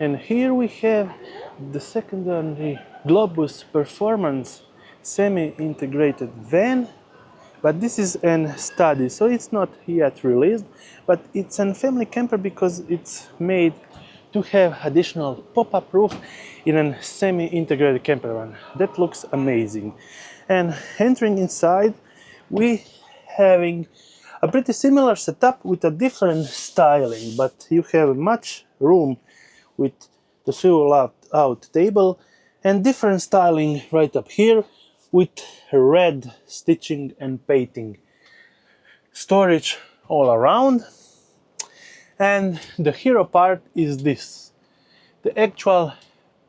And here we have the secondary Globus Performance semi-integrated van, but this is an study, so it's not yet released, but it's a family camper because it's made to have additional pop-up roof in a semi-integrated camper van. That looks amazing. And entering inside, we having a pretty similar setup with a different styling, but you have much room with the swivel out table and different styling right up here with red stitching and painting. Storage all around. And the hero part is this, the actual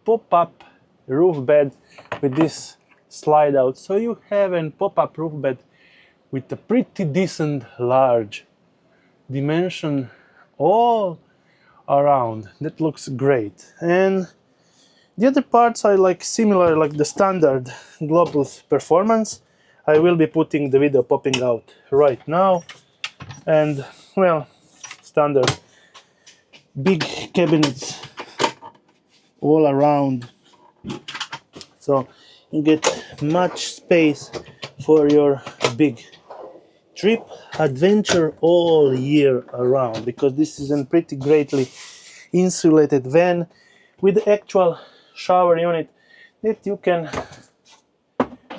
pop-up roof bed with this slide out. So you have a pop-up roof bed with a pretty decent large dimension all around. That looks great. And the other parts are like similar, like the standard Globus Performance. I will be putting the video popping out right now. And well, standard big cabinets all around, so you get much space for your big trip adventure all year around, because this is a pretty greatly insulated van with the actual shower unit that you can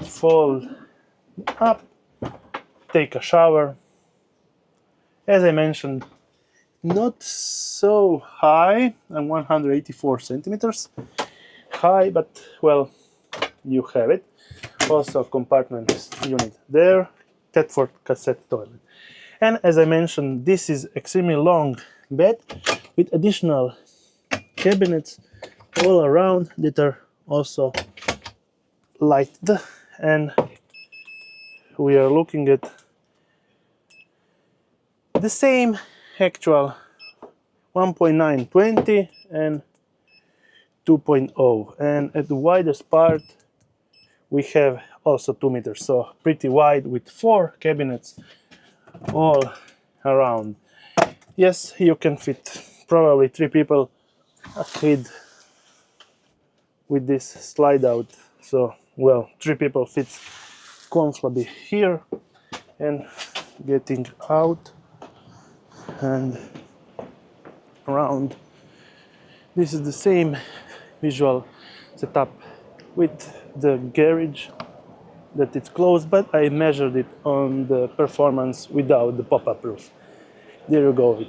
fold up, take a shower. As I mentioned, not so high, I'm 184 centimeters high, but well, you have it. Also compartment unit there, Thetford cassette toilet. And as I mentioned, this is extremely long bed with additional cabinets all around that are also lighted. And we are looking at the same actual 1.920 and 2.0, and at the widest part we have also 2 meters, so pretty wide with 4 cabinets all around. Yes, you can fit probably 3 people, a kid with this slide out, so well, 3 people fits comfortably here. And getting out and around, this is the same visual setup with the garage that it's closed, but I measured it on the Performance without the pop-up roof. There you go with